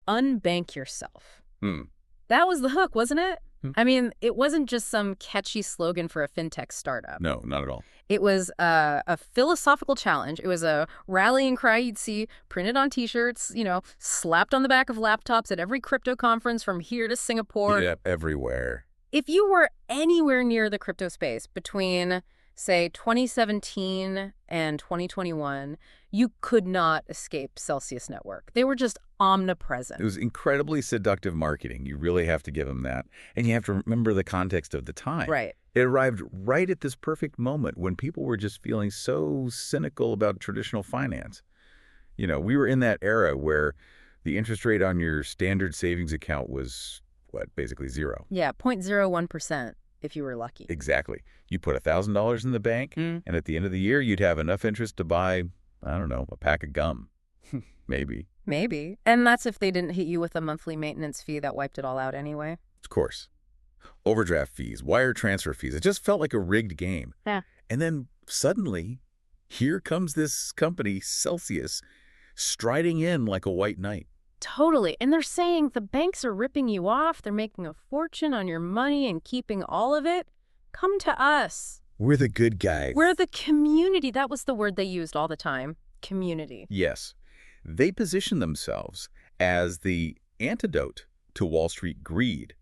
unbank yourself. Hmm. That was the hook, wasn't it? Hmm. I mean, it wasn't just some catchy slogan for a fintech startup. No, not at all. It was a philosophical challenge. It was a rallying cry you'd see printed on T-shirts, slapped on the back of laptops at every crypto conference from here to Singapore. Yeah, everywhere. If you were anywhere near the crypto space between, say, 2017 and 2021, you could not escape Celsius Network. They were just omnipresent. It was incredibly seductive marketing. You really have to give them that. And you have to remember the context of the time. Right. It arrived right at this perfect moment when people were just feeling so cynical about traditional finance. We were in that era where the interest rate on your standard savings account was, basically zero. Yeah, 0.01% if you were lucky. Exactly. You put $1,000 in the bank, and at the end of the year, you'd have enough interest to buy, I don't know, a pack of gum. Maybe. Maybe. And that's if they didn't hit you with a monthly maintenance fee that wiped it all out anyway. Of course. Overdraft fees, wire transfer fees. It just felt like a rigged game. Yeah. And then suddenly, here comes this company, Celsius, striding in like a white knight. Totally. And they're saying the banks are ripping you off. They're making a fortune on your money and keeping all of it. Come to us. We're the good guys. We're the community. That was the word they used all the time. Community. Yes. They position themselves as the antidote to Wall Street greed,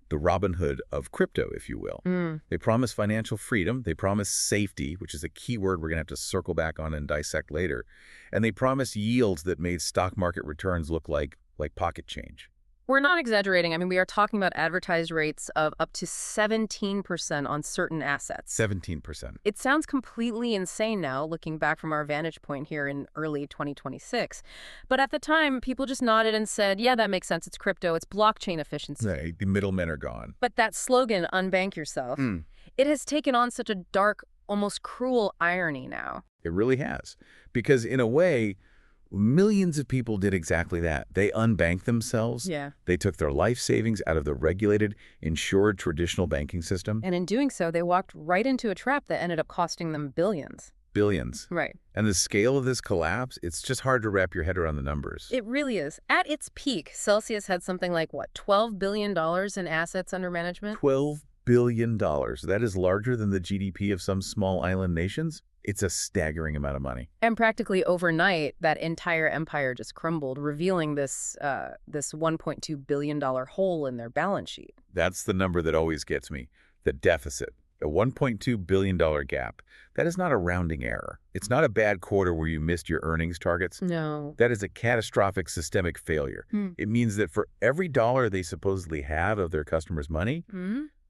the Robin Hood of crypto, if you will. They promise financial freedom. They promise safety, which is a key word we're going to have to circle back on and dissect later. And they promise yields that made stock market returns look like pocket change. We're not exaggerating. I mean, we are talking about advertised rates of up to 17% on certain assets. 17%. It sounds completely insane now, looking back from our vantage point here in early 2026. But at the time, people just nodded and said, yeah, that makes sense. It's crypto. It's blockchain efficiency. Right. The middlemen are gone. But that slogan, unbank yourself, it has taken on such a dark, almost cruel irony now. It really has. Because in a way, millions of people did exactly that. They unbanked themselves. Yeah. They took their life savings out of the regulated, insured traditional banking system. And in doing so, they walked right into a trap that ended up costing them billions. Billions. Right. And the scale of this collapse, it's just hard to wrap your head around the numbers. It really is. At its peak, Celsius had something like, $12 billion in assets under management? $12 billion. That is larger than the GDP of some small island nations. It's a staggering amount of money. And practically overnight, that entire empire just crumbled, revealing this $1.2 billion hole in their balance sheet. That's the number that always gets me, the deficit. A $1.2 billion gap. That is not a rounding error. It's not a bad quarter where you missed your earnings targets. No. That is a catastrophic systemic failure. It means that for every dollar they supposedly have of their customers' money,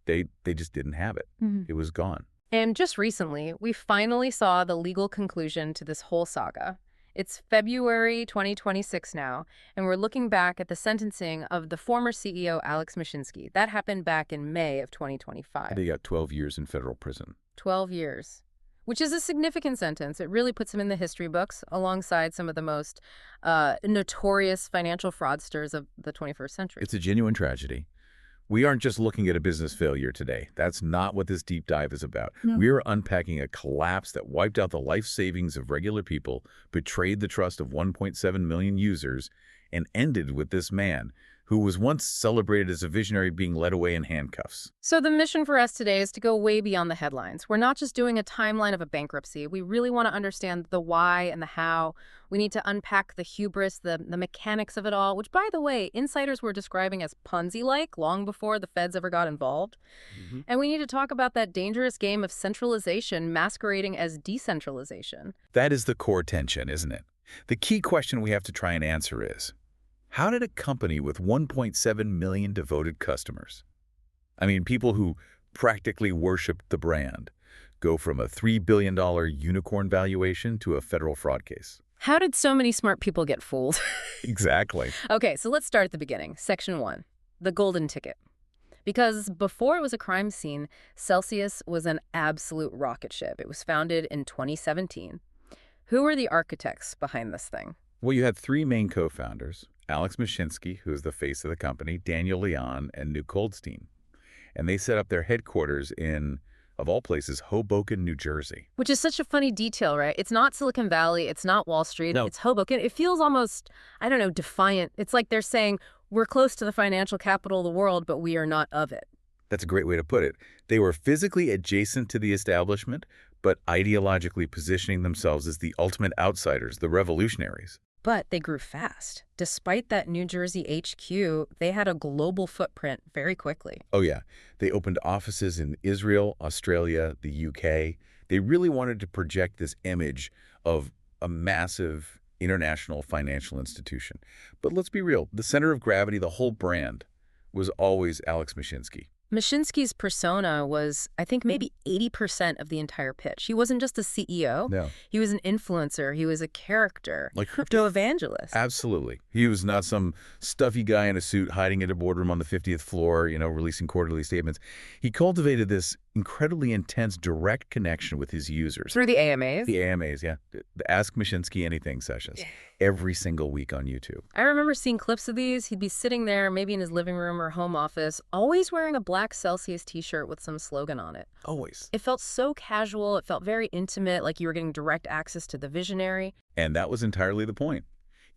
they just didn't have it. It was gone. And just recently, we finally saw the legal conclusion to this whole saga. It's February 2026 now, and we're looking back at the sentencing of the former CEO, Alex Mashinsky. That happened back in May of 2025. They got 12 years in federal prison. 12 years, which is a significant sentence. It really puts him in the history books alongside some of the most notorious financial fraudsters of the 21st century. It's a genuine tragedy. We aren't just looking at a business failure today. That's not what this deep dive is about. We are unpacking a collapse that wiped out the life savings of regular people, betrayed the trust of 1.7 million users, and ended with this man who was once celebrated as a visionary being led away in handcuffs. So the mission for us today is to go way beyond the headlines. We're not just doing a timeline of a bankruptcy. We really want to understand the why and the how. We need to unpack the hubris, the mechanics of it all, which, by the way, insiders were describing as Ponzi-like long before the feds ever got involved. And we need to talk about that dangerous game of centralization masquerading as decentralization. That is the core tension, isn't it? The key question we have to try and answer is, how did a company with 1.7 million devoted customers, I mean, people who practically worshiped the brand, go from a $3 billion unicorn valuation to a federal fraud case? How did so many smart people get fooled? Exactly. Okay, so let's start at the beginning. Section 1, the golden ticket. Because before it was a crime scene, Celsius was an absolute rocket ship. It was founded in 2017. Who were the architects behind this thing? Well, you had three main co-founders, Alex Mashinsky, who is the face of the company, Daniel Leon, and Nuke Goldstein. And they set up their headquarters in of all places, Hoboken, New Jersey. Which is such a funny detail, right? It's not Silicon Valley. It's not Wall Street. No. It's Hoboken. It feels almost, I don't know, defiant. It's like they're saying, we're close to the financial capital of the world, but we are not of it. That's a great way to put it. They were physically adjacent to the establishment, but ideologically positioning themselves as the ultimate outsiders, the revolutionaries. But they grew fast. Despite that New Jersey HQ, they had a global footprint very quickly. Oh, yeah. They opened offices in Israel, Australia, the UK. They really wanted to project this image of a massive international financial institution. But let's be real. The center of gravity, the whole brand, was always Alex Mashinsky. Mashinsky's persona was, I think, maybe 80% of the entire pitch. He wasn't just a CEO. No. He was an influencer. He was a character. Like crypto evangelist. Absolutely. He was not some stuffy guy in a suit hiding in a boardroom on the 50th floor, releasing quarterly statements. He cultivated this incredibly intense, direct connection with his users. Through the AMAs? The AMAs, yeah. The Ask Mashinsky Anything sessions every single week on YouTube. I remember seeing clips of these. He'd be sitting there, maybe in his living room or home office, always wearing a black Celsius t-shirt with some slogan on it. Always. It felt so casual. It felt very intimate, like you were getting direct access to the visionary. And that was entirely the point.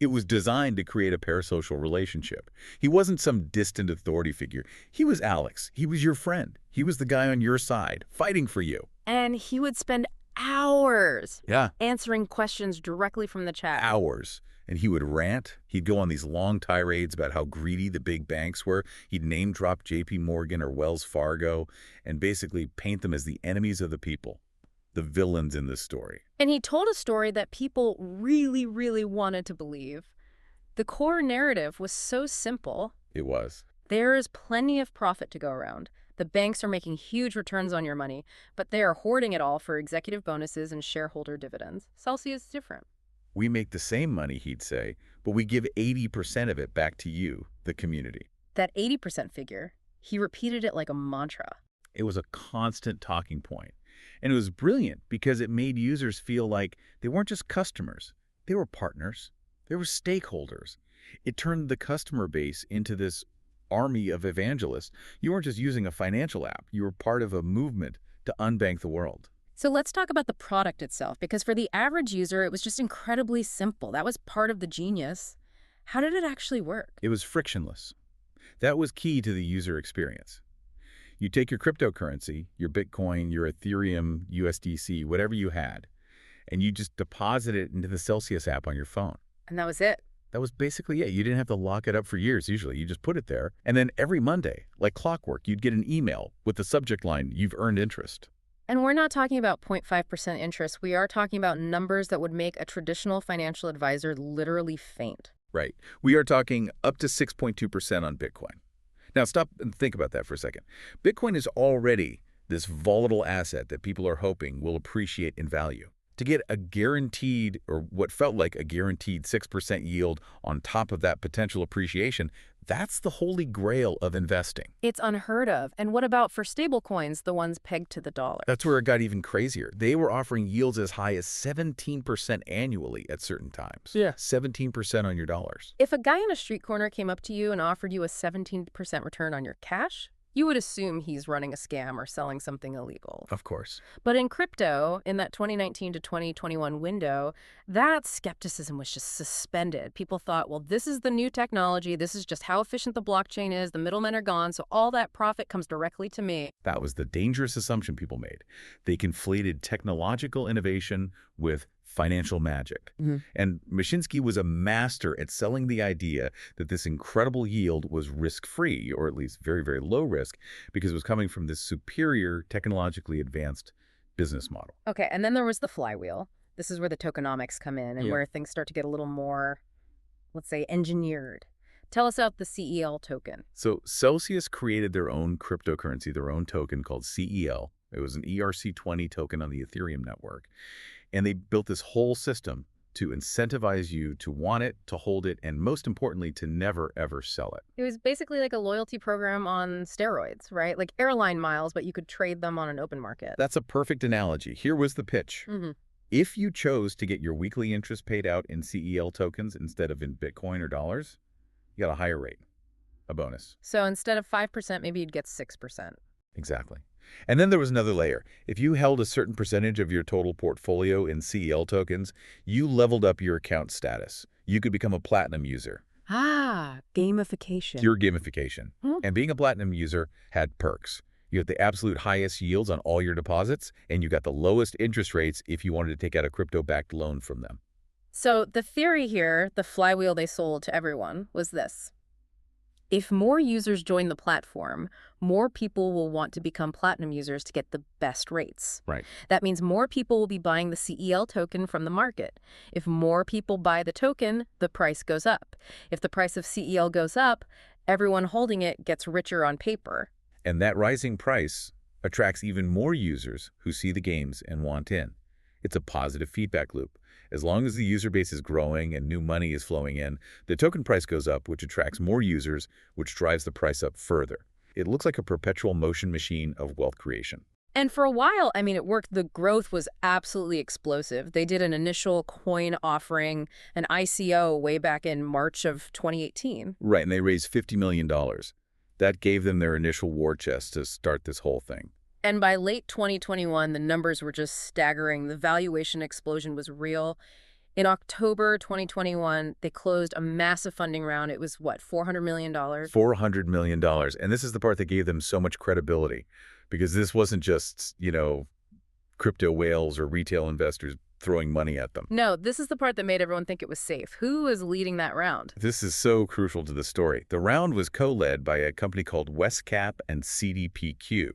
It was designed to create a parasocial relationship. He wasn't some distant authority figure. He was Alex. He was your friend. He was the guy on your side, fighting for you. And he would spend hours Yeah. answering questions directly from the chat. Hours. And he would rant. He'd go on these long tirades about how greedy the big banks were. He'd name drop JP Morgan or Wells Fargo and basically paint them as the enemies of the people, the villains in this story. And he told a story that people really, really wanted to believe. The core narrative was so simple. It was. There is plenty of profit to go around. The banks are making huge returns on your money, but they are hoarding it all for executive bonuses and shareholder dividends. Celsius is different. We make the same money, he'd say, but we give 80% of it back to you, the community. That 80% figure, he repeated it like a mantra. It was a constant talking point. And it was brilliant because it made users feel like they weren't just customers. They were partners. They were stakeholders. It turned the customer base into this army of evangelists. You weren't just using a financial app. You were part of a movement to unbank the world. So let's talk about the product itself, because for the average user, it was just incredibly simple. That was part of the genius. How did it actually work? It was frictionless. That was key to the user experience. You take your cryptocurrency, your Bitcoin, your Ethereum, USDC, whatever you had, and you just deposit it into the Celsius app on your phone. And that was it. That was basically it. You didn't have to lock it up for years, usually. You just put it there. And then every Monday, like clockwork, you'd get an email with the subject line, "You've earned interest." And we're not talking about 0.5% interest. We are talking about numbers that would make a traditional financial advisor literally faint. Right. We are talking up to 6.2% on Bitcoin. Now, stop and think about that for a second. Bitcoin is already this volatile asset that people are hoping will appreciate in value. To get a guaranteed, or what felt like a guaranteed 6% yield on top of that potential appreciation, that's the holy grail of investing. It's unheard of. And what about for stablecoins, the ones pegged to the dollar? That's where it got even crazier. They were offering yields as high as 17% annually at certain times. Yeah. 17% on your dollars. If a guy on a street corner came up to you and offered you a 17% return on your cash, you would assume he's running a scam or selling something illegal. Of course. But in crypto, in that 2019 to 2021 window, that skepticism was just suspended. People thought, well, this is the new technology. This is just how efficient the blockchain is. The middlemen are gone, so all that profit comes directly to me. That was the dangerous assumption people made. They conflated technological innovation with financial magic. And Mashinsky was a master at selling the idea that this incredible yield was risk-free, or at least very, very low risk, because it was coming from this superior, technologically advanced business model. Okay, and then there was the flywheel. This is where the tokenomics come in and where things start to get a little more, let's say, engineered. Tell us about the CEL token. So Celsius created their own cryptocurrency, their own token called CEL. It was an ERC20 token on the Ethereum network. And they built this whole system to incentivize you to want it, to hold it, and most importantly, to never, ever sell it. It was basically like a loyalty program on steroids, right? Like airline miles, but you could trade them on an open market. That's a perfect analogy. Here was the pitch. If you chose to get your weekly interest paid out in CEL tokens instead of in Bitcoin or dollars, you got a higher rate, a bonus. So instead of 5%, maybe you'd get 6%. Exactly. And then there was another layer. If you held a certain percentage of your total portfolio in CEL tokens, you leveled up your account status. You could become a platinum user. Ah, gamification. Pure gamification. And being a platinum user had perks. You had the absolute highest yields on all your deposits, and you got the lowest interest rates if you wanted to take out a crypto-backed loan from them. So the theory here, the flywheel they sold to everyone, was this. If more users join the platform, more people will want to become platinum users to get the best rates. Right. That means more people will be buying the CEL token from the market. If more people buy the token, the price goes up. If the price of CEL goes up, everyone holding it gets richer on paper. And that rising price attracts even more users who see the games and want in. It's a positive feedback loop. As long as the user base is growing and new money is flowing in, the token price goes up, which attracts more users, which drives the price up further. It looks like a perpetual motion machine of wealth creation. And for a while, I mean, it worked. The growth was absolutely explosive. They did an initial coin offering, an ICO, way back in March of 2018. Right, and they raised $50 million. That gave them their initial war chest to start this whole thing. And by late 2021, the numbers were just staggering. The valuation explosion was real. In October 2021, they closed a massive funding round. It was, what, $400 million? $400 million. And this is the part that gave them so much credibility, because this wasn't just, crypto whales or retail investors throwing money at them. No, this is the part that made everyone think it was safe. Who was leading that round? This is so crucial to the story. The round was co-led by a company called Westcap and CDPQ.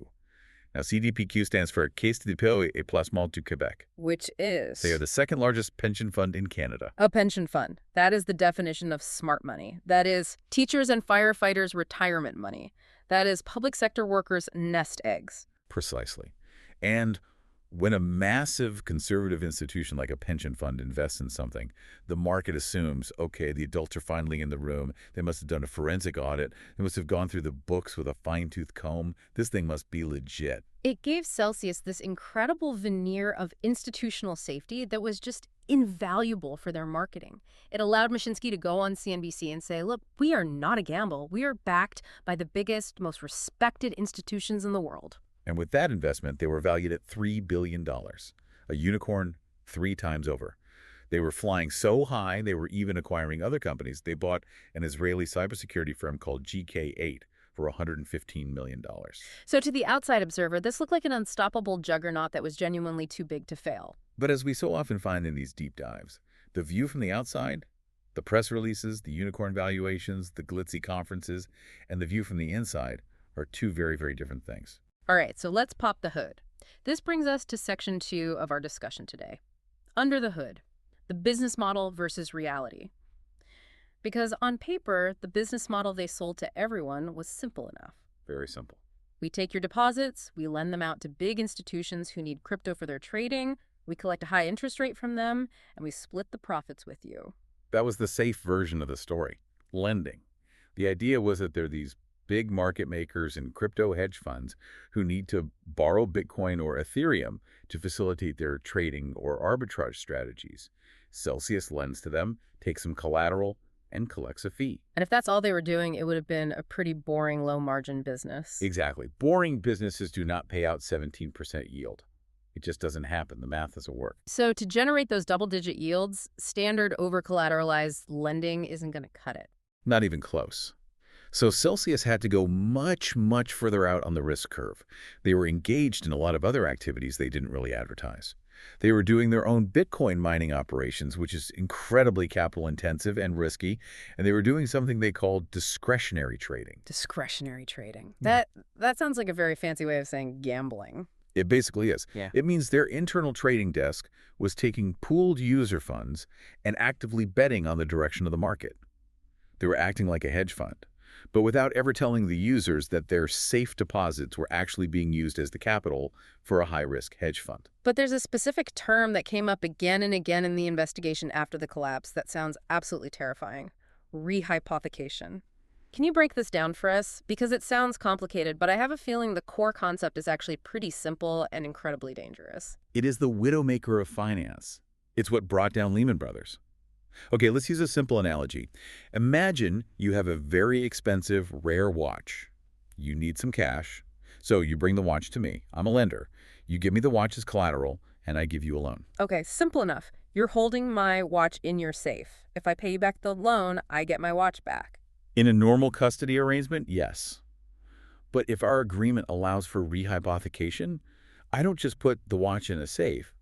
Now, CDPQ stands for Caisse de dépôt et placement du Québec. Which is? They are the second largest pension fund in Canada. A pension fund. That is the definition of smart money. That is teachers and firefighters' retirement money. That is public sector workers' nest eggs. Precisely. And when a massive conservative institution like a pension fund invests in something, the market assumes, okay, the adults are finally in the room. They must have done a forensic audit. They must have gone through the books with a fine-tooth comb. This thing must be legit. It gave Celsius this incredible veneer of institutional safety that was just invaluable for their marketing. It allowed Mashinsky to go on CNBC and say, look, we are not a gamble. We are backed by the biggest, most respected institutions in the world. And with that investment, they were valued at $3 billion, a unicorn 3 times over. They were flying so high, they were even acquiring other companies. They bought an Israeli cybersecurity firm called GK8 for $115 million. So to the outside observer, this looked like an unstoppable juggernaut that was genuinely too big to fail. But as we so often find in these deep dives, the view from the outside, the press releases, the unicorn valuations, the glitzy conferences, and the view from the inside are 2 very, very different things. All right, so let's pop the hood. This brings us to section 2 of our discussion today. Under the hood, the business model versus reality. Because on paper, the business model they sold to everyone was simple enough. Very simple. We take your deposits, we lend them out to big institutions who need crypto for their trading, we collect a high interest rate from them, and we split the profits with you. That was the safe version of the story, lending. The idea was that there are these big market makers and crypto hedge funds who need to borrow Bitcoin or Ethereum to facilitate their trading or arbitrage strategies. Celsius lends to them, takes some collateral, and collects a fee. And if that's all they were doing, it would have been a pretty boring, low-margin business. Exactly. Boring businesses do not pay out 17% yield. It just doesn't happen. The math doesn't work. So to generate those double-digit yields, standard over-collateralized lending isn't going to cut it. Not even close. So Celsius had to go much, much further out on the risk curve. They were engaged in a lot of other activities they didn't really advertise. They were doing their own Bitcoin mining operations, which is incredibly capital-intensive and risky, and they were doing something they called discretionary trading. Discretionary trading. That sounds like a very fancy way of saying gambling. It basically is. Yeah. It means their internal trading desk was taking pooled user funds and actively betting on the direction of the market. They were acting like a hedge fund, but without ever telling the users that their safe deposits were actually being used as the capital for a high-risk hedge fund. But there's a specific term that came up again and again in the investigation after the collapse that sounds absolutely terrifying. Rehypothecation. Can you break this down for us? Because it sounds complicated, but I have a feeling the core concept is actually pretty simple and incredibly dangerous. It is the widowmaker of finance. It's what brought down Lehman Brothers. Okay, let's use a simple analogy. Imagine you have a very expensive, rare watch. You need some cash, So you bring the watch to me. I'm a lender. You give me the watch as collateral, and I give you a loan. Okay, simple enough. You're holding my watch in your safe. If I pay you back the loan, I get my watch back. In a normal custody arrangement, yes. But if our agreement allows for rehypothecation, I don't just put the watch in a safe.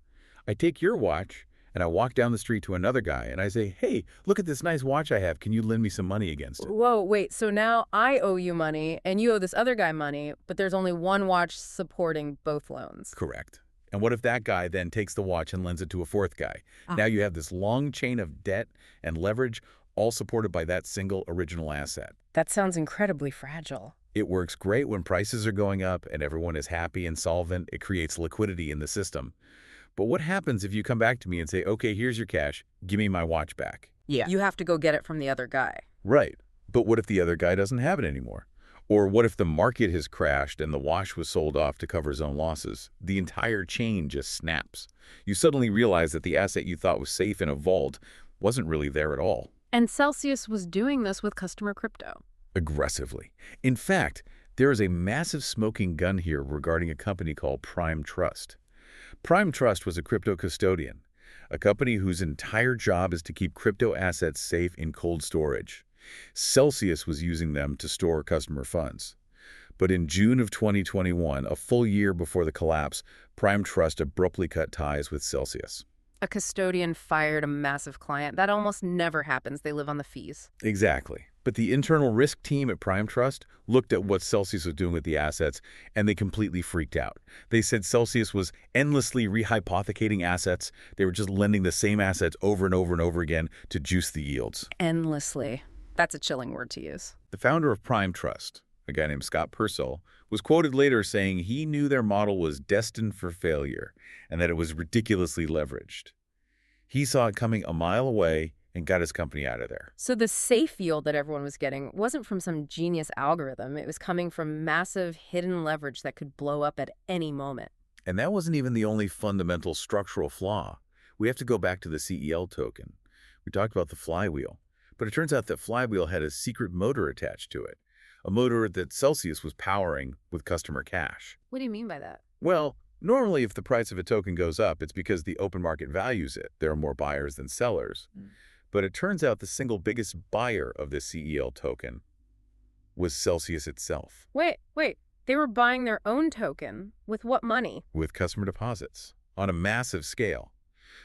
I take your watch and I walk down the street to another guy and I say, hey, look at this nice watch I have. Can you lend me some money against it? Whoa, wait, so now I owe you money and you owe this other guy money, but there's only one watch supporting both loans. Correct. And what if that guy then takes the watch and lends it to a fourth guy? Now you have this long chain of debt and leverage, all supported by that single original asset. That sounds incredibly fragile. It works great when prices are going up and everyone is happy and solvent. It creates liquidity in the system. But what happens if you come back to me and say, okay, here's your cash, give me my watch back? Yeah. You have to go get it from the other guy. Right. But what if the other guy doesn't have it anymore? Or what if the market has crashed and the watch was sold off to cover his own losses? The entire chain just snaps. You suddenly realize that the asset you thought was safe in a vault wasn't really there at all. And Celsius was doing this with customer crypto. Aggressively. In fact, there is a massive smoking gun here regarding a company called Prime Trust. Prime Trust was a crypto custodian, a company whose entire job is to keep crypto assets safe in cold storage. Celsius was using them to store customer funds. But in June of 2021, a full year before the collapse, Prime Trust abruptly cut ties with Celsius. A custodian fired a massive client. That almost never happens. They live on the fees. Exactly. But the internal risk team at Prime Trust looked at what Celsius was doing with the assets, and they completely freaked out. They said Celsius was endlessly rehypothecating assets. They were just lending the same assets over and over and over again to juice the yields. Endlessly. That's a chilling word to use. The founder of Prime Trust, a guy named Scott Purcell, was quoted later saying he knew their model was destined for failure and that it was ridiculously leveraged. He saw it coming a mile away and got his company out of there. So the safe yield that everyone was getting wasn't from some genius algorithm. It was coming from massive hidden leverage that could blow up at any moment. And that wasn't even the only fundamental structural flaw. We have to go back to the CEL token. We talked about the flywheel. But it turns out that flywheel had a secret motor attached to it, a motor that Celsius was powering with customer cash. What do you mean by that? Well, normally if the price of a token goes up, it's because the open market values it. There are more buyers than sellers. But it turns out the single biggest buyer of the CEL token was Celsius itself. Wait. They were buying their own token. With what money? With customer deposits on a massive scale.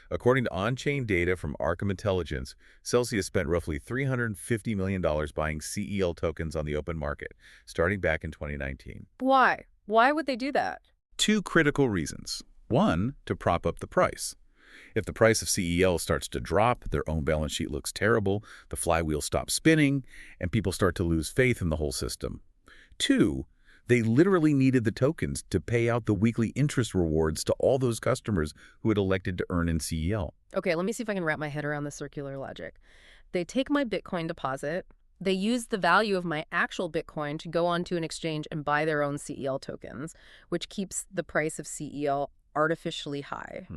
According to on-chain data from Arkham Intelligence, Celsius spent roughly $350 million buying CEL tokens on the open market, starting back in 2019. Why? Why would they do that? Two critical reasons. One, to prop up the price. If the price of CEL starts to drop, their own balance sheet looks terrible, the flywheel stops spinning, and people start to lose faith in the whole system. Two, they literally needed the tokens to pay out the weekly interest rewards to all those customers who had elected to earn in CEL. Okay, let me see if I can wrap my head around the circular logic. They take my Bitcoin deposit, they use the value of my actual Bitcoin to go onto an exchange and buy their own CEL tokens, which keeps the price of CEL artificially high.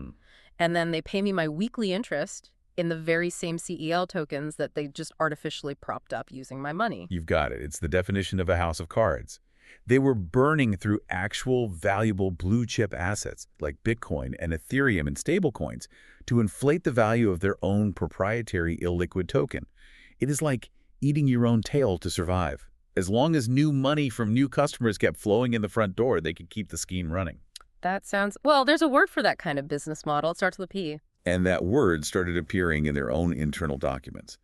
And then they pay me my weekly interest in the very same CEL tokens that they just artificially propped up using my money. You've got it. It's the definition of a house of cards. They were burning through actual valuable blue chip assets like Bitcoin and Ethereum and stablecoins to inflate the value of their own proprietary illiquid token. It is like eating your own tail to survive. As long as new money from new customers kept flowing in the front door, they could keep the scheme running. That sounds... Well, there's a word for that kind of business model. It starts with a P. And that word started appearing in their own internal documents.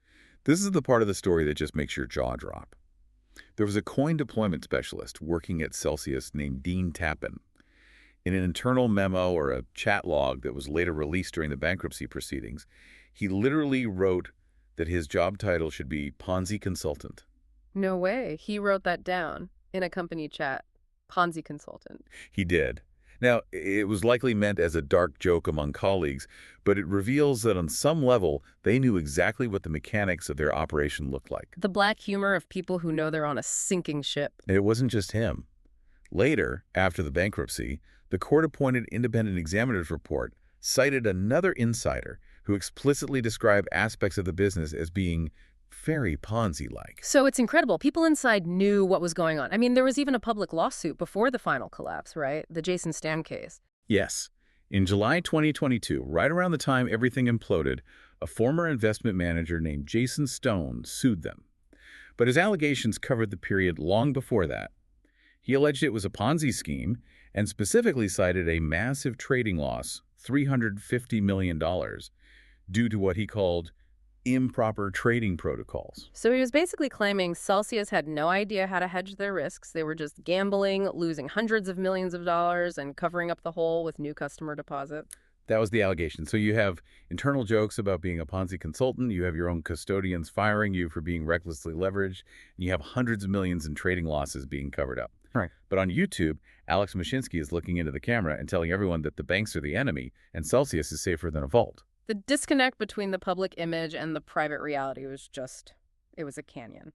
This is the part of the story that just makes your jaw drop. There was a coin deployment specialist working at Celsius named Dean Tappan. In an internal memo or a chat log that was later released during the bankruptcy proceedings, he literally wrote that his job title should be Ponzi consultant. No way. He wrote that down in a company chat. Ponzi consultant. He did. Now, it was likely meant as a dark joke among colleagues, but it reveals that on some level, they knew exactly what the mechanics of their operation looked like. The black humor of people who know they're on a sinking ship. It wasn't just him. Later, after the bankruptcy, the court-appointed independent examiner's report cited another insider who explicitly described aspects of the business as being Very Ponzi-like. So it's incredible. People inside knew what was going on. I mean, there was even a public lawsuit before the final collapse, right? The Jason Stam case. Yes. In July 2022, right around the time everything imploded, a former investment manager named Jason Stone sued them. But his allegations covered the period long before that. He alleged it was a Ponzi scheme and specifically cited a massive trading loss, $350 million, due to what he called improper trading protocols. So he was basically claiming Celsius had no idea how to hedge their risks. They were just gambling, losing hundreds of millions of dollars, and covering up the hole with new customer deposits. That was the allegation. So you have internal jokes about being a Ponzi consultant, you have your own custodians firing you for being recklessly leveraged, and you have hundreds of millions in trading losses being covered up. Right. But on YouTube, Alex Mashinsky is looking into the camera and telling everyone that the banks are the enemy and Celsius is safer than a vault. The disconnect between the public image and the private reality was just, it was a canyon.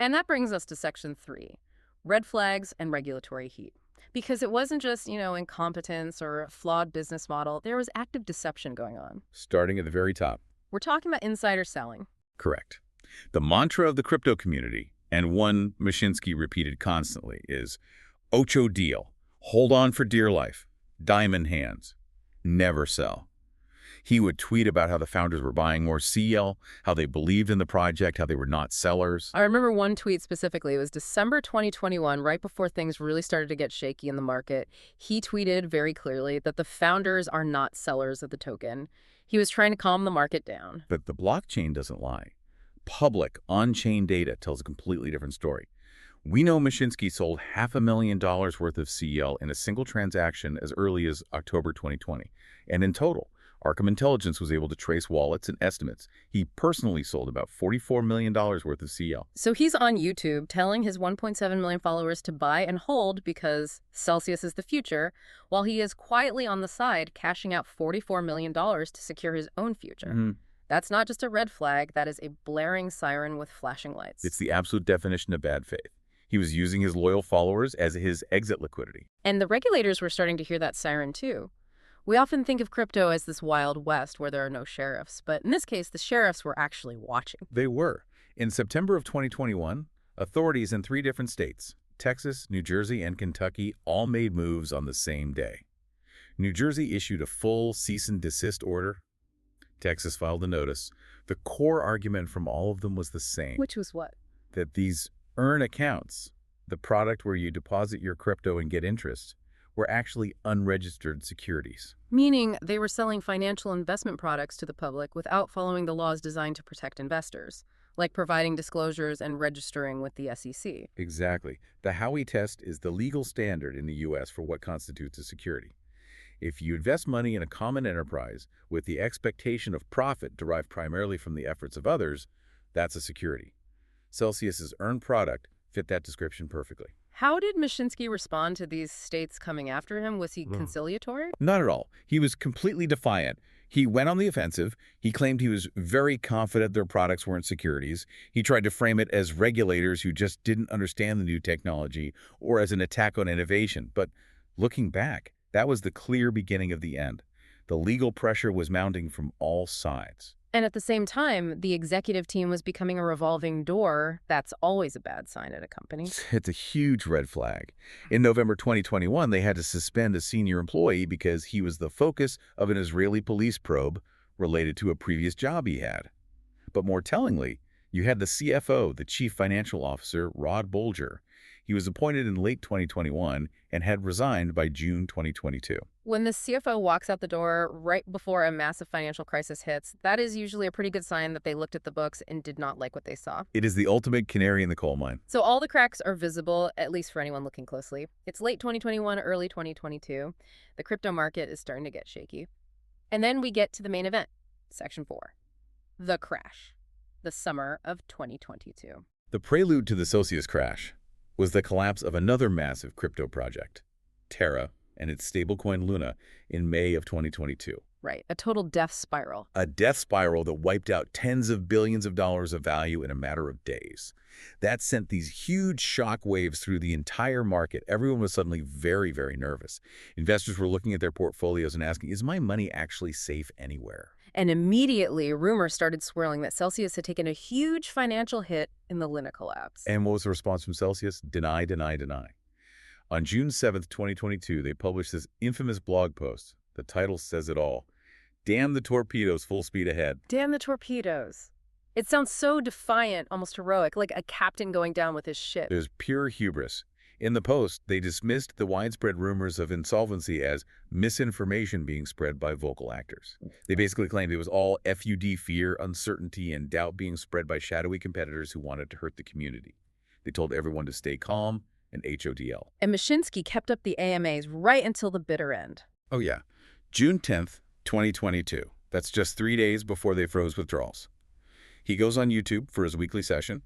And that brings us to Section 3, red flags and regulatory heat. Because it wasn't just, incompetence or a flawed business model. There was active deception going on. Starting at the very top. We're talking about insider selling. Correct. The mantra of the crypto community, and one Mashinsky repeated constantly, is Ocho deal, hold on for dear life, diamond hands, never sell. He would tweet about how the founders were buying more CL, how they believed in the project, how they were not sellers. I remember one tweet specifically. It was December 2021, right before things really started to get shaky in the market. He tweeted very clearly that the founders are not sellers of the token. He was trying to calm the market down. But the blockchain doesn't lie. Public, on-chain data tells a completely different story. We know Mashinsky sold $500,000 worth of CL in a single transaction as early as October 2020. And in total, Arkham Intelligence was able to trace wallets and estimates. He personally sold about $44 million worth of CL. So he's on YouTube telling his 1.7 million followers to buy and hold because Celsius is the future, while he is quietly on the side cashing out $44 million to secure his own future. That's not just a red flag, that is a blaring siren with flashing lights. It's the absolute definition of bad faith. He was using his loyal followers as his exit liquidity. And the regulators were starting to hear that siren too. We often think of crypto as this wild west where there are no sheriffs, but in this case, the sheriffs were actually watching. They were. In September of 2021, authorities in 3 different states, Texas, New Jersey, and Kentucky, all made moves on the same day. New Jersey issued a full cease and desist order. Texas filed a notice. The core argument from all of them was the same. Which was what? That these earn accounts, the product where you deposit your crypto and get interest, were actually unregistered securities. Meaning they were selling financial investment products to the public without following the laws designed to protect investors, like providing disclosures and registering with the SEC. Exactly. The Howey test is the legal standard in the U.S. for what constitutes a security. If you invest money in a common enterprise with the expectation of profit derived primarily from the efforts of others, that's a security. Celsius's earned product fit that description perfectly. How did Mashinsky respond to these states coming after him? Was he conciliatory? Not at all. He was completely defiant. He went on the offensive. He claimed he was very confident their products weren't securities. He tried to frame it as regulators who just didn't understand the new technology or as an attack on innovation. But looking back, that was the clear beginning of the end. The legal pressure was mounting from all sides. And at the same time, the executive team was becoming a revolving door. That's always a bad sign at a company. It's a huge red flag. In November 2021, they had to suspend a senior employee because he was the focus of an Israeli police probe related to a previous job he had. But more tellingly, you had the CFO, the Chief Financial Officer, Rod Bolger. He was appointed in late 2021 and had resigned by June 2022. When the CFO walks out the door right before a massive financial crisis hits, that is usually a pretty good sign that they looked at the books and did not like what they saw. It is the ultimate canary in the coal mine. So all the cracks are visible, at least for anyone looking closely. It's late 2021, early 2022. The crypto market is starting to get shaky. And then we get to the main event, Section 4, the crash, the summer of 2022. The prelude to the Celsius crash was the collapse of another massive crypto project, Terra, and its stablecoin Luna in May of 2022. Right, a total death spiral. A death spiral that wiped out tens of billions of dollars of value in a matter of days. That sent these huge shock waves through the entire market. Everyone was suddenly very, very nervous. Investors were looking at their portfolios and asking, is my money actually safe anywhere? And immediately, rumors started swirling that Celsius had taken a huge financial hit in the Luna collapse. And what was the response from Celsius? Deny, deny, deny. On June 7th, 2022, they published this infamous blog post. The title says it all. Damn the torpedoes, full speed ahead. Damn the torpedoes. It sounds so defiant, almost heroic, like a captain going down with his ship. There's pure hubris. In the post, they dismissed the widespread rumors of insolvency as misinformation being spread by vocal actors. They basically claimed it was all FUD, fear, uncertainty, and doubt being spread by shadowy competitors who wanted to hurt the community. They told everyone to stay calm and HODL. And Mashinsky kept up the AMAs right until the bitter end. Oh yeah. June 10th, 2022. That's just 3 days before they froze withdrawals. He goes on YouTube for his weekly session.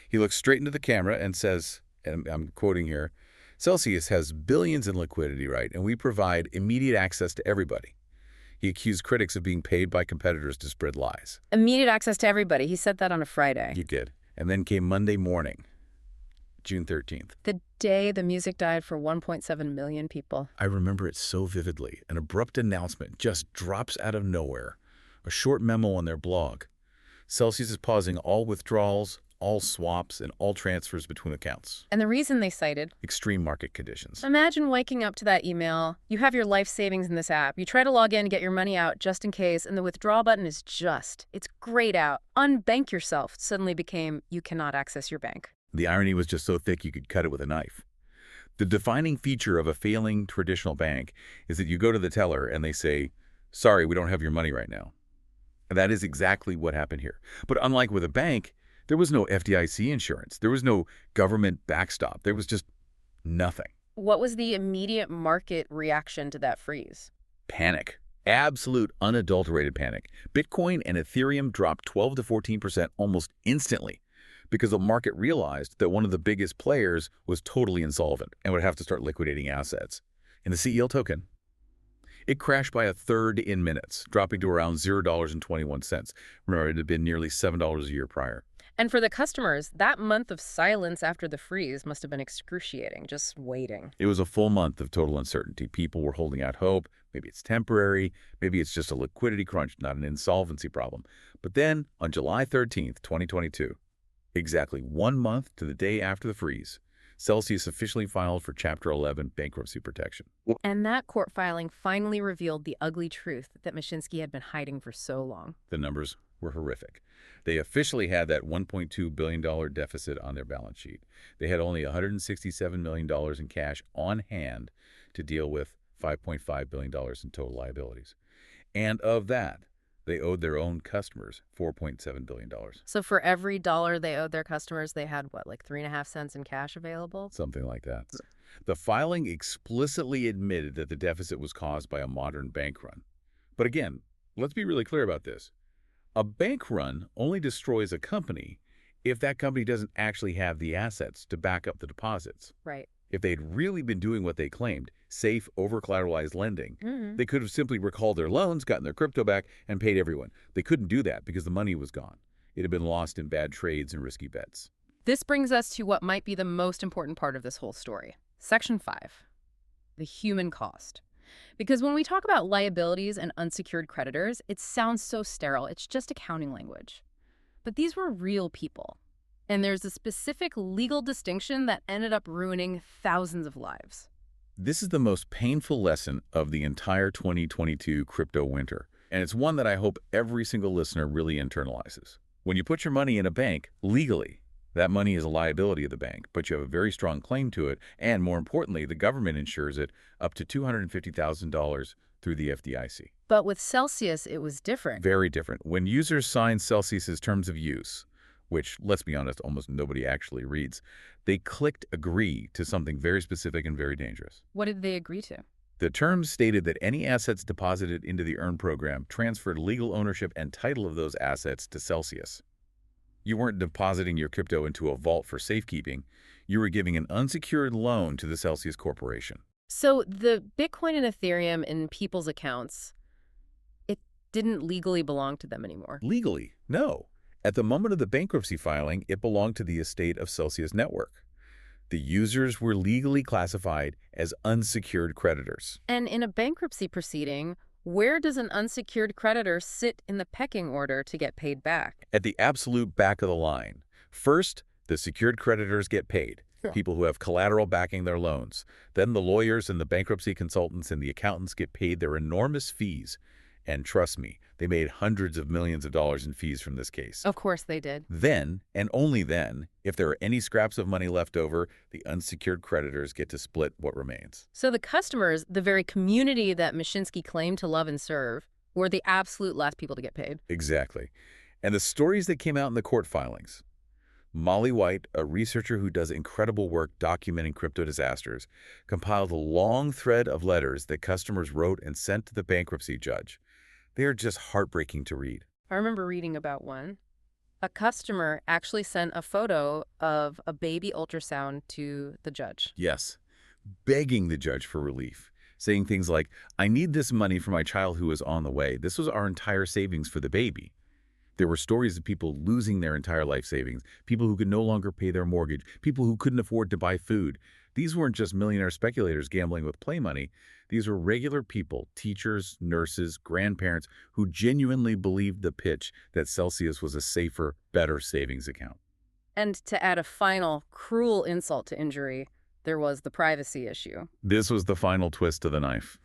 He looks straight into the camera and says, and I'm quoting here, Celsius has billions in liquidity, right? And we provide immediate access to everybody. He accused critics of being paid by competitors to spread lies. Immediate access to everybody. He said that on a Friday. He did. And then came Monday morning, June 13th. The day the music died for 1.7 million people. I remember it so vividly. An abrupt announcement just drops out of nowhere. A short memo on their blog. Celsius is pausing all withdrawals, all swaps, and all transfers between accounts. And the reason they cited? Extreme market conditions. Imagine waking up to that email. You have your life savings in this app. You try to log in and get your money out just in case, and the withdrawal button is it's grayed out. Unbank yourself suddenly became you cannot access your bank. The irony was just so thick you could cut it with a knife. The defining feature of a failing traditional bank is that you go to the teller and they say, sorry, we don't have your money right now. And that is exactly what happened here. But unlike with a bank, there was no FDIC insurance. There was no government backstop. There was just nothing. What was the immediate market reaction to that freeze? Panic. Absolute unadulterated panic. Bitcoin and Ethereum dropped 12 to 14% almost instantly because the market realized that one of the biggest players was totally insolvent and would have to start liquidating assets. And the CEL token, it crashed by a third in minutes, dropping to around $0.21. Remember, it had been nearly $7 a year prior. And for the customers, that month of silence after the freeze must have been excruciating, just waiting. It was a full month of total uncertainty. People were holding out hope. Maybe it's temporary. Maybe it's just a liquidity crunch, not an insolvency problem. But then, on July 13th, 2022, exactly 1 month to the day after the freeze, Celsius officially filed for Chapter 11 bankruptcy protection. And that court filing finally revealed the ugly truth that Mashinsky had been hiding for so long. The numbers were horrific. They officially had that $1.2 billion deficit on their balance sheet. They had only $167 million in cash on hand to deal with $5.5 billion in total liabilities. And of that, they owed their own customers $4.7 billion. So for every dollar they owed their customers, they had, what, like 3.5 cents in cash available? Something like that. The filing explicitly admitted that the deficit was caused by a modern bank run. But again, let's be really clear about this. A bank run only destroys a company if that company doesn't actually have the assets to back up the deposits. Right. If they'd really been doing what they claimed, safe, over-collateralized lending, they could have simply recalled their loans, gotten their crypto back, and paid everyone. They couldn't do that because the money was gone. It had been lost in bad trades and risky bets. This brings us to what might be the most important part of this whole story. Section 5, the human cost. Because when we talk about liabilities and unsecured creditors, it sounds so sterile. It's just accounting language. But these were real people. And there's a specific legal distinction that ended up ruining thousands of lives. This is the most painful lesson of the entire 2022 crypto winter. And it's one that I hope every single listener really internalizes. When you put your money in a bank, legally, that money is a liability of the bank, but you have a very strong claim to it, and more importantly, the government insures it up to $250,000 through the FDIC. But with Celsius, it was different. Very different. When users sign Celsius's terms of use, which, let's be honest, almost nobody actually reads, they clicked agree to something very specific and very dangerous. What did they agree to? The terms stated that any assets deposited into the EARN program transferred legal ownership and title of those assets to Celsius. You weren't depositing your crypto into a vault for safekeeping. You were giving an unsecured loan to the Celsius Corporation. So the Bitcoin and Ethereum in people's accounts, it didn't legally belong to them anymore. Legally, no. At the moment of the bankruptcy filing, it belonged to the estate of Celsius Network. The users were legally classified as unsecured creditors. And in a bankruptcy proceeding, Where does an unsecured creditor sit in the pecking order to get paid back? At the absolute back of the line. First, the secured creditors get paid, Sure. people who have collateral backing their loans. Then the lawyers and the bankruptcy consultants and the accountants get paid their enormous fees. And trust me, they made hundreds of millions of dollars in fees from this case. Of course they did. Then, and only then, if there are any scraps of money left over, the unsecured creditors get to split what remains. So the customers, the very community that Mashinsky claimed to love and serve, were the absolute last people to get paid. Exactly. And the stories that came out in the court filings. Molly White, a researcher who does incredible work documenting crypto disasters, compiled a long thread of letters that customers wrote and sent to the bankruptcy judge. They are just heartbreaking to read. I remember reading about one. A customer actually sent a photo of a baby ultrasound to the judge. Yes, begging the judge for relief, saying things like, "I need this money for my child who is on the way. This was our entire savings for the baby." There were stories of people losing their entire life savings, people who could no longer pay their mortgage, people who couldn't afford to buy food. These weren't just millionaire speculators gambling with play money. These were regular people, teachers, nurses, grandparents, who genuinely believed the pitch that Celsius was a safer, better savings account. And to add a final cruel insult to injury, there was the privacy issue. This was the final twist to the knife.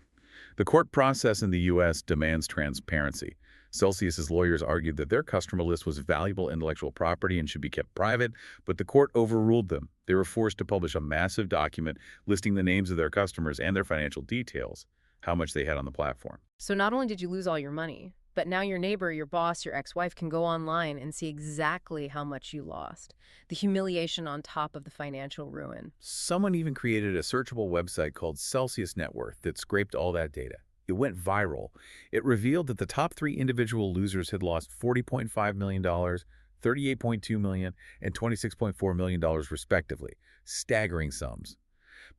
The court process in the U.S. demands transparency. Celsius's lawyers argued that their customer list was valuable intellectual property and should be kept private, but the court overruled them. They were forced to publish a massive document listing the names of their customers and their financial details, how much they had on the platform. So not only did you lose all your money, but now your neighbor, your boss, your ex-wife can go online and see exactly how much you lost. The humiliation on top of the financial ruin. Someone even created a searchable website called Celsius Net Worth that scraped all that data. It went viral. It revealed that the top 3 individual losers had lost $40.5 million, $38.2 million, and $26.4 million respectively. Staggering sums.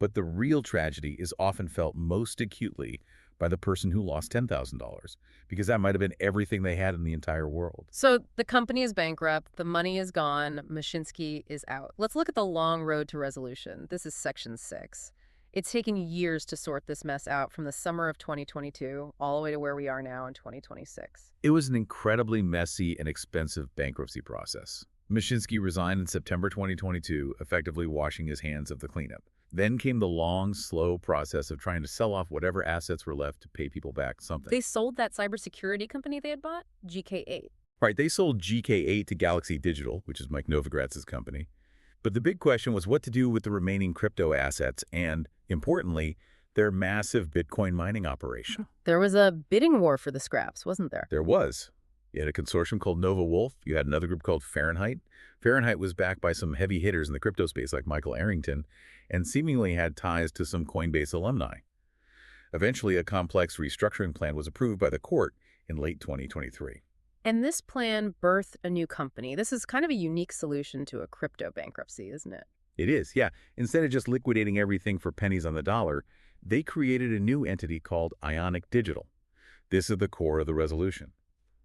But the real tragedy is often felt most acutely by the person who lost $10,000, because that might have been everything they had in the entire world. So the company is bankrupt, the money is gone, Mashinsky is out. Let's look at the long road to resolution. This is section 6. It's taken years to sort this mess out from the summer of 2022 all the way to where we are now in 2026. It was an incredibly messy and expensive bankruptcy process. Mashinsky resigned in September 2022, effectively washing his hands of the cleanup. Then came the long, slow process of trying to sell off whatever assets were left to pay people back something. They sold that cybersecurity company they had bought, GK8. Right, they sold GK8 to Galaxy Digital, which is Mike Novogratz's company. But the big question was what to do with the remaining crypto assets and, importantly, their massive Bitcoin mining operation. There was a bidding war for the scraps, wasn't there? There was. You had a consortium called Nova Wolf. You had another group called Fahrenheit. Fahrenheit was backed by some heavy hitters in the crypto space like Michael Arrington and seemingly had ties to some Coinbase alumni. Eventually, a complex restructuring plan was approved by the court in late 2023. And this plan birthed a new company. This is kind of a unique solution to a crypto bankruptcy, isn't it? It is, yeah. Instead of just liquidating everything for pennies on the dollar, they created a new entity called Ionic Digital. This is the core of the resolution.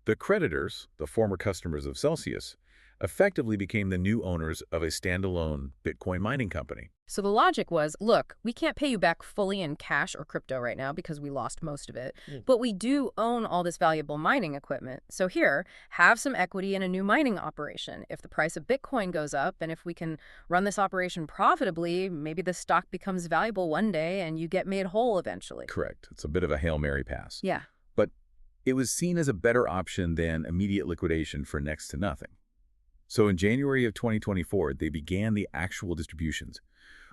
The creditors, the former customers of Celsius, effectively became the new owners of a standalone Bitcoin mining company. So the logic was, look, we can't pay you back fully in cash or crypto right now because we lost most of it, but we do own all this valuable mining equipment. So here, have some equity in a new mining operation. If the price of Bitcoin goes up and if we can run this operation profitably, maybe the stock becomes valuable one day and you get made whole eventually. Correct. It's a bit of a Hail Mary pass. Yeah. But it was seen as a better option than immediate liquidation for next to nothing. So in January of 2024, they began the actual distributions.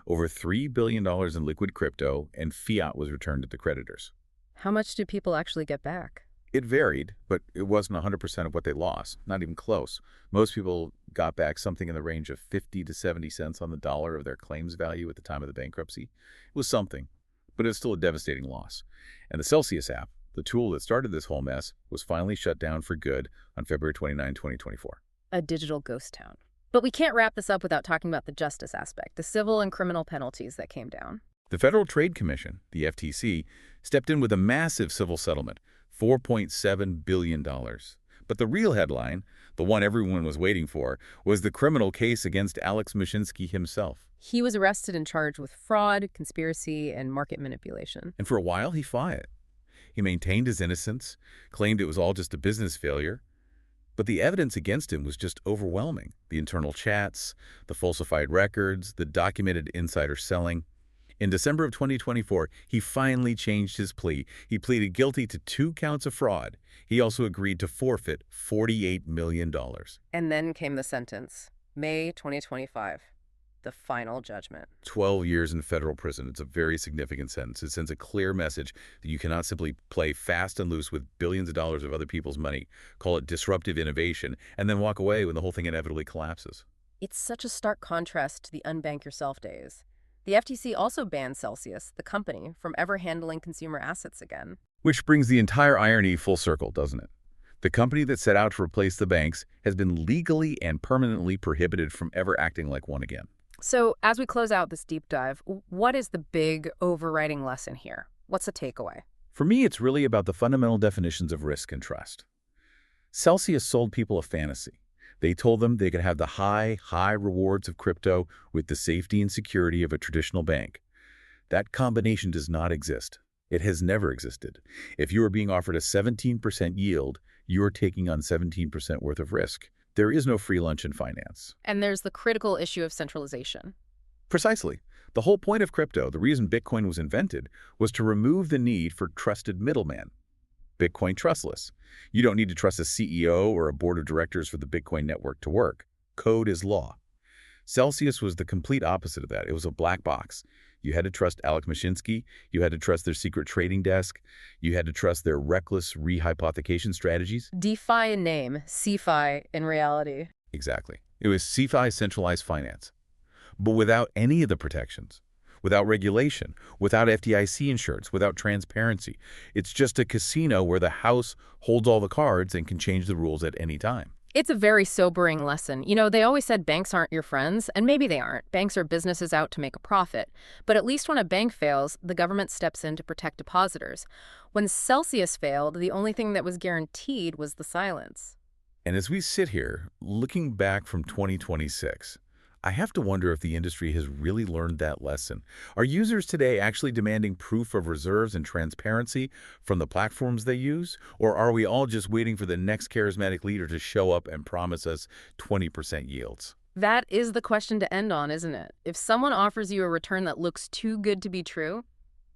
Over $3 billion in liquid crypto and fiat was returned to the creditors. How much do people actually get back? It varied, but it wasn't 100% of what they lost, not even close. Most people got back something in the range of 50 to 70 cents on the dollar of their claims value at the time of the bankruptcy. It was something, but it was still a devastating loss. And the Celsius app, the tool that started this whole mess, was finally shut down for good on February 29, 2024. A digital ghost town. But we can't wrap this up without talking about the justice aspect, the civil and criminal penalties that came down. The Federal Trade Commission, the FTC, stepped in with a massive civil settlement, $4.7 billion. But the real headline, the one everyone was waiting for, was the criminal case against Alex Mashinsky himself. He was arrested and charged with fraud, conspiracy, and market manipulation. And for a while, he fought it. He maintained his innocence, claimed it was all just a business failure. But the evidence against him was just overwhelming. The internal chats, the falsified records, the documented insider selling. In December of 2024, he finally changed his plea. He pleaded guilty to 2 counts of fraud. He also agreed to forfeit $48 million. And then came the sentence, May 2025, the final judgment. 12 years in federal prison. It's a very significant sentence. It sends a clear message that you cannot simply play fast and loose with billions of dollars of other people's money, call it disruptive innovation, and then walk away when the whole thing inevitably collapses. It's such a stark contrast to the unbank yourself days. The FTC also banned Celsius, the company, from ever handling consumer assets again. Which brings the entire irony full circle, doesn't it? The company that set out to replace the banks has been legally and permanently prohibited from ever acting like one again. So, as we close out this deep dive, what is the big overriding lesson here? What's the takeaway? For me, it's really about the fundamental definitions of risk and trust. Celsius sold people a fantasy. They told them they could have the high rewards of crypto with the safety and security of a traditional bank. That combination does not exist. It has never existed. If you are being offered a 17% yield, you are taking on 17% worth of risk. There is no free lunch in finance. And there's the critical issue of centralization. Precisely. The whole point of crypto, the reason Bitcoin was invented, was to remove the need for trusted middleman. Bitcoin trustless. You don't need to trust a CEO or a board of directors for the Bitcoin network to work. Code is law. Celsius was the complete opposite of that. It was a black box. You had to trust Alec Mashinsky. You had to trust their secret trading desk. You had to trust their reckless rehypothecation strategies. DeFi in name, CeFi in reality. Exactly. It was CeFi centralized finance, but without any of the protections. Without regulation, without FDIC insurance, without transparency. It's just a casino where the house holds all the cards and can change the rules at any time. It's a very sobering lesson. You know, they always said banks aren't your friends, and maybe they aren't. Banks are businesses out to make a profit. But at least when a bank fails, the government steps in to protect depositors. When Celsius failed, the only thing that was guaranteed was the silence. And as we sit here, looking back from 2026, I have to wonder if the industry has really learned that lesson. Are users today actually demanding proof of reserves and transparency from the platforms they use? Or are we all just waiting for the next charismatic leader to show up and promise us 20% yields? That is the question to end on, isn't it? If someone offers you a return that looks too good to be true,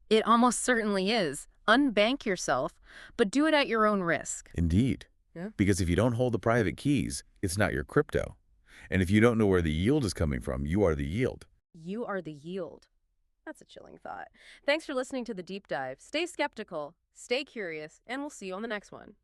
it almost certainly is. Unbank yourself, but do it at your own risk. Indeed. Yeah. Because if you don't hold the private keys, it's not your crypto. And if you don't know where the yield is coming from, you are the yield. You are the yield. That's a chilling thought. Thanks for listening to The Deep Dive. Stay skeptical, stay curious, and we'll see you on the next one.